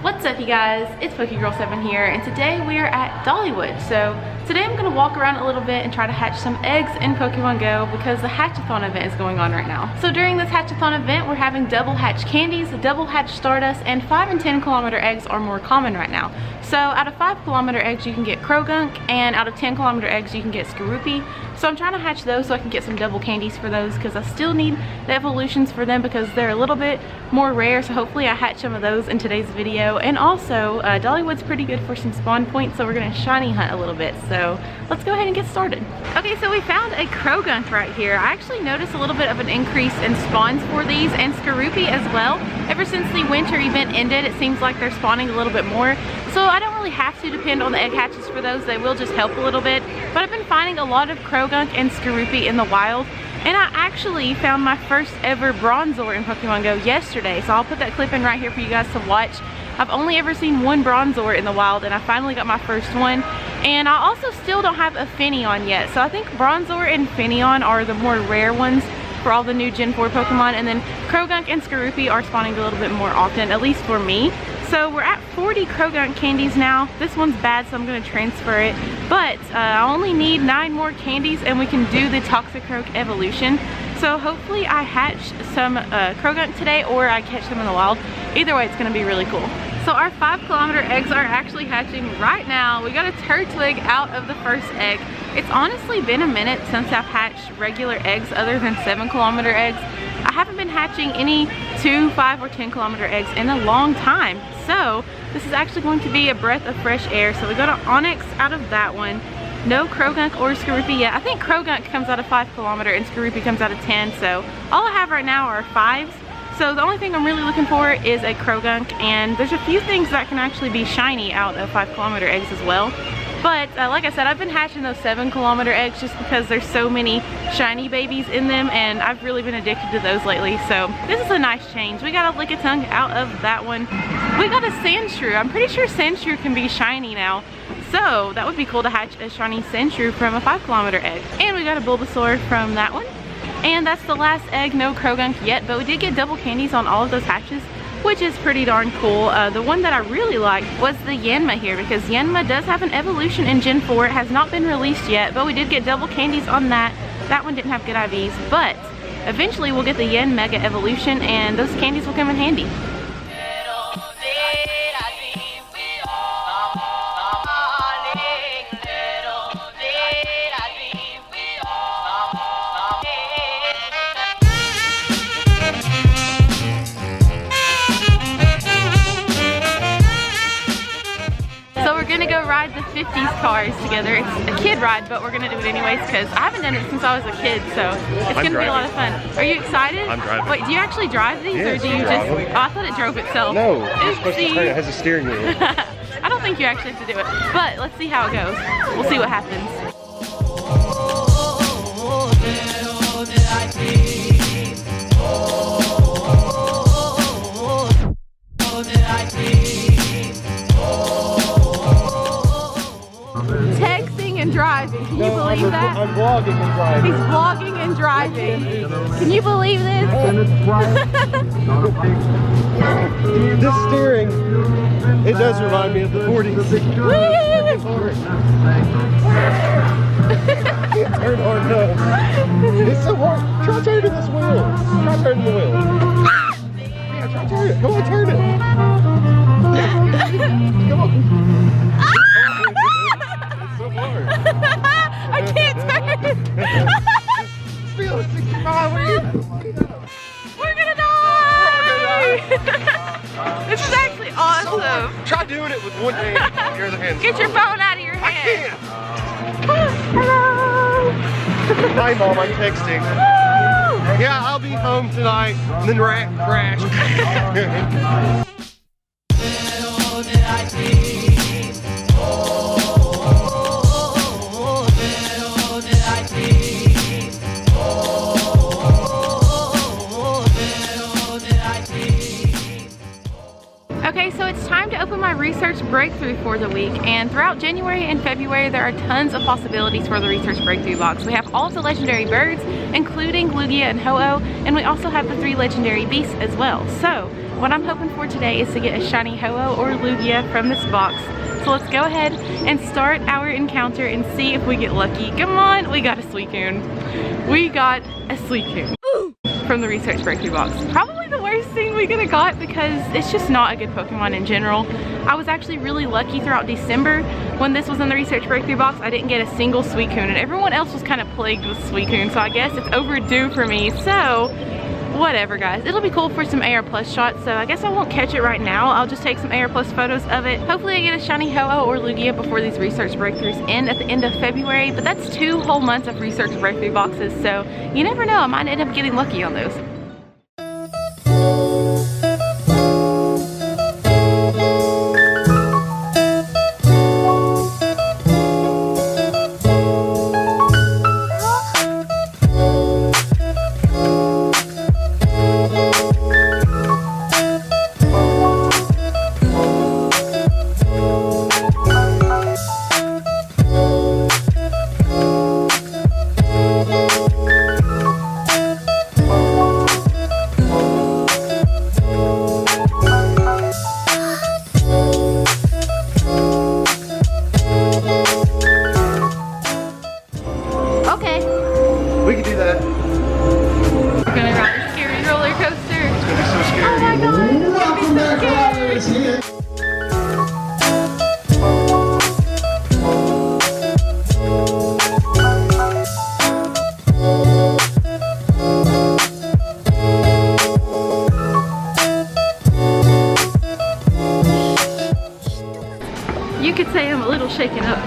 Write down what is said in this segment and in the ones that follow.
What's up, you guys? It's PokeGirl7 here, and today we are at Dollywood. So today I'm going to walk around a little bit and try to hatch some eggs in Pokemon Go because the Hatchathon event is going on right now. So during this Hatchathon event, we're having double hatch candies, double hatch stardust, and 5 and 10 kilometer eggs are more common right now. So out of 5 kilometer eggs you can get Croagunk, and out of 10 kilometer eggs you can get Skorupi. So I'm trying to hatch those so I can get some double candies for those because I still need the evolutions for them because they're a little bit more rare. So hopefully I hatch some of those in today's video. And also Dollywood's pretty good for some spawn points, so we're gonna shiny hunt a little bit. So let's go ahead and get started. Okay, so we found a Croagunk right here. I actually noticed a little bit of an increase in spawns for these, and Skorupi as well. Ever since the winter event ended, it seems like they're spawning a little bit more. So I don't really have to depend on the egg hatches for those. They will just help a little bit. But I've been finding a lot of Croagunk and Skorupi in the wild. And I actually found my first ever Bronzor in Pokemon Go yesterday. So I'll put that clip in right here for you guys to watch. I've only ever seen one Bronzor in the wild, and I finally got my first one. And I also still don't have a Finneon yet. So I think Bronzor and Finneon are the more rare ones for all the new Gen 4 Pokemon. And then Croagunk and Skorupi are spawning a little bit more often, at least for me. So we're at 40 Croagunk candies now. This one's bad, so I'm gonna transfer it. But I only need 9 more candies and we can do the Toxicroak evolution. So hopefully I hatch some Croagunk today, or I catch them in the wild. Either way, it's gonna be really cool. So our 5 kilometer eggs are actually hatching right now. We got a Turtwig out of the first egg. It's honestly been a minute since I've hatched regular eggs other than 7 kilometer eggs. I haven't been hatching any 2, 5, or 10 kilometer eggs in a long time. So this is actually going to be a breath of fresh air. So we got an Onyx out of that one. No Croagunk or Skorupi yet. I think Croagunk comes out of 5 kilometer and Skorupi comes out of 10. So all I have right now are 5s. So the only thing I'm really looking for is a Croagunk, and there's a few things that can actually be shiny out of 5 kilometer eggs as well. But like I said, I've been hatching those 7 kilometer eggs just because there's so many shiny babies in them, and I've really been addicted to those lately. So this is a nice change. We got a Lickitung out of that one. We got a Sandshrew. I'm pretty sure Sandshrew can be shiny now. So that would be cool to hatch a shiny Sandshrew from a 5 kilometer egg. And we got a Bulbasaur from that one. And that's the last egg. No Croagunk yet, but we did get double candies on all of those hatches, which is pretty darn cool. The one that I really liked was the Yanma here, because Yanma does have an evolution in Gen 4. It has not been released yet, but we did get double candies on that. That one didn't have good IVs, but eventually we'll get the Yen Mega evolution, and those candies will come in handy. Ride the 50s cars together. It's a kid ride, but we're gonna do it anyways because I haven't done it since I was a kid, so it's gonna be a lot of fun. Are you excited? I'm driving. Wait, do you actually drive these, or do you just? Oh, I thought it drove itself. No, you're supposed to turn it. It has a steering wheel. I don't think you actually have to do it, but let's see how it goes. We'll see what happens. Driving. Can you believe that? I'm vlogging and driving. He's vlogging and driving. Can you believe this? This steering, it does remind me of the 40s. Can't turn hard enough. It's so hard. Try turning this wheel. Try turning the wheel. Yeah, try turning it. Go on, turn it. Come on. I can't turn. Feel 65. We're gonna die. This is actually awesome. Try doing it with one hand. Your other hand. Get your phone out of your hand. I can't. Hello. Hi, Mom. I'm texting. Yeah, I'll be home tonight. And then crash. Okay, so it's time to open my research breakthrough for the week, and throughout January and February there are tons of possibilities for the research breakthrough box. We have all of the legendary birds, including Lugia and Ho-Oh, and we also have the 3 legendary beasts as well. So what I'm hoping for today is to get a shiny Ho-Oh or Lugia from this box. So let's go ahead and start our encounter and see if we get lucky. Come on, we got a Suicune. We got a Suicune from the Research Breakthrough box. Probably the worst thing we could have got because it's just not a good Pokemon in general. I was actually really lucky throughout December when this was in the Research Breakthrough box. I didn't get a single Suicune and everyone else was kind of plagued with Suicune, so I guess it's overdue for me. So whatever, guys, it'll be cool for some AR Plus shots, so I guess I won't catch it right now. I'll just take some AR Plus photos of it. Hopefully I get a shiny Ho-Oh or Lugia before these Research Breakthroughs end at the end of February, but that's 2 whole months of Research Breakthrough boxes, so you never know, I might end up getting lucky on those. We can do that. We're gonna ride a scary roller coaster. It's gonna be so scary. Oh my god, it's gonna be so scary. You could say I'm a little shaken up.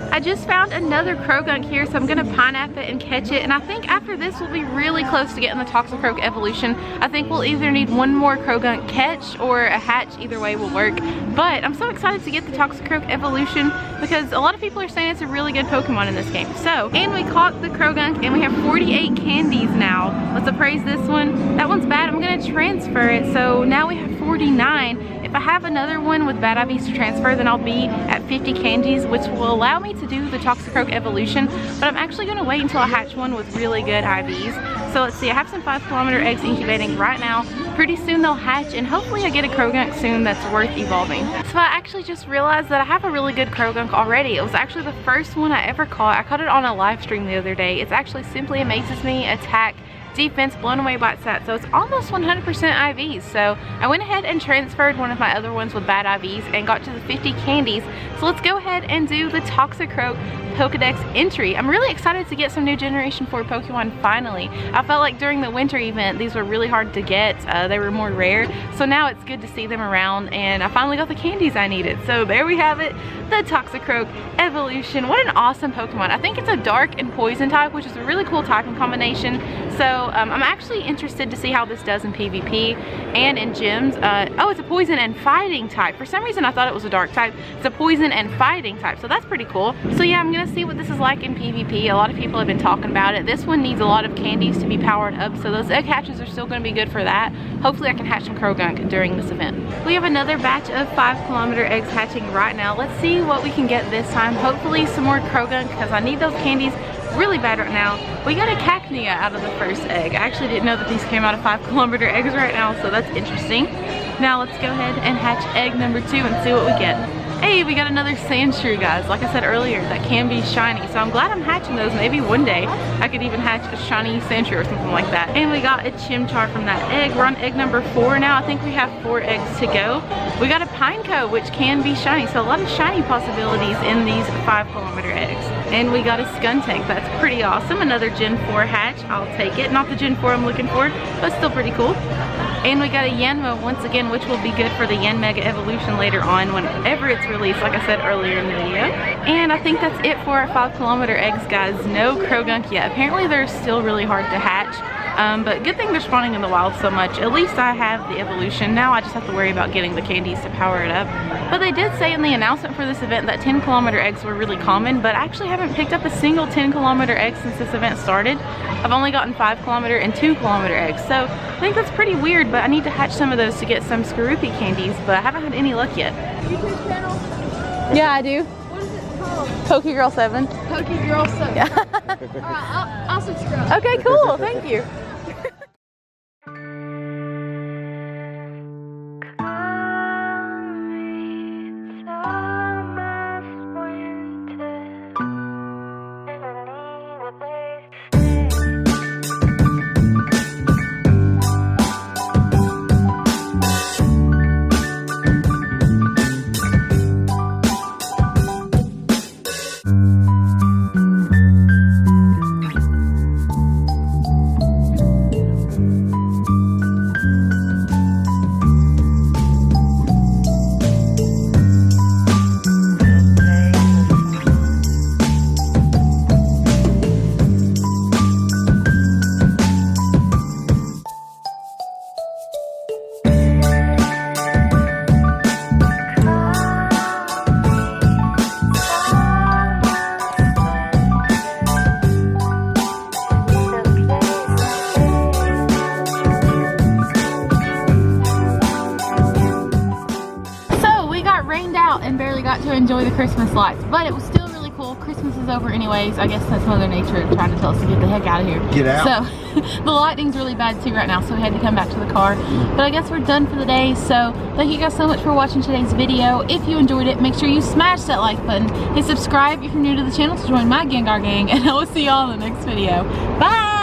I just found another Croagunk here, so I'm gonna pineapple it and catch it, and I think after this we'll be really close to getting the Toxicroak evolution. I think we'll either need one more Croagunk catch or a hatch, either way will work. But I'm so excited to get the Toxicroak evolution because a lot of people are saying it's a really good Pokemon in this game. So, and we caught the Croagunk and we have 48 candies now. Let's appraise this one. That one's bad, I'm gonna transfer it, so now we have 49. If I have another one with bad IVs to transfer, then I'll be at 50 candies, which will allow me to do the Toxicroak evolution, but I'm actually going to wait until I hatch one with really good IVs. So let's see, I have some 5-kilometer eggs incubating right now. Pretty soon they'll hatch, and hopefully I get a Croagunk soon that's worth evolving. So I actually just realized that I have a really good Croagunk already. It was actually the first one I ever caught. I caught it on a live stream the other day. It's actually Simply Amazes Me, Attack, Defense, Blown Away by Stat, so it's almost 100% IVs. So I went ahead and transferred one of my other ones with bad IVs and got to the 50 candies. So let's go ahead and do the Toxicroak Pokedex entry. I'm really excited to get some new Generation 4 Pokemon finally. I felt like during the winter event these were really hard to get. They were more rare, so now it's good to see them around, and I finally got the candies I needed. So there we have it, the Toxicroak evolution. What an awesome Pokemon. I think it's a dark and poison type, which is a really cool typing combination. So I'm actually interested to see how this does in PvP and in gyms. Oh, it's a poison and fighting type. For some reason I thought it was a dark type. It's a poison and fighting type, so that's pretty cool. So yeah, I'm gonna see what this is like in PvP. A lot of people have been talking about it. This one needs a lot of candies to be powered up, so those egg hatches are still gonna be good for that. Hopefully I can hatch some Croagunk during this event. We have another batch of 5-kilometer eggs hatching right now. Let's see what we can get this time. Hopefully some more Croagunk, because I need those candies really bad right now. We got a Cacnea out of the first egg. I actually didn't know that these came out of 5-kilometer eggs right now, so that's interesting. Now let's go ahead and hatch egg number 2 and see what we get. Hey, we got another Sandshrew, guys. Like I said earlier, that can be shiny, so I'm glad I'm hatching those. Maybe one day I could even hatch a shiny Sandshrew or something like that. And we got a Chimchar from that egg. We're on egg number 4 now. I think we have 4 eggs to go. We got a Pineco, which can be shiny, so a lot of shiny possibilities in these 5-kilometer eggs. And we got a Skuntank. That's pretty awesome. Another Gen 4 hatch. I'll take it. Not the Gen 4 I'm looking for, but still pretty cool. And we got a Yanma once again, which will be good for the Yanmega evolution later on whenever it's released, like I said earlier in the video. And I think that's it for our 5-kilometer eggs, guys. No Croagunk yet. Apparently they're still really hard to hatch. But good thing they're spawning in the wild so much. At least I have the evolution. Now I just have to worry about getting the candies to power it up. But they did say in the announcement for this event that 10-kilometer eggs were really common, but I actually haven't picked up a single 10-kilometer egg since this event started. I've only gotten 5-kilometer and 2-kilometer eggs, so I think that's pretty weird, but I need to hatch some of those to get some Skorupi candies, but I haven't had any luck yet. YouTube channel? Yeah, I do. What is it called? PokeGirl7. PokeGirl7. Yeah. Alright, I'll subscribe. Okay, cool. Thank you. And barely got to enjoy the Christmas lights, but it was still really cool. Christmas is over anyways. I guess that's Mother Nature trying to tell us to get the heck out of here. Get out. So the lightning's really bad too right now, so we had to come back to the car. But I guess we're done for the day. So thank you guys so much for watching today's video. If you enjoyed it, make sure you smash that like button and subscribe if you're new to the channel to join my Gengar gang, and I will see y'all in the next video. Bye!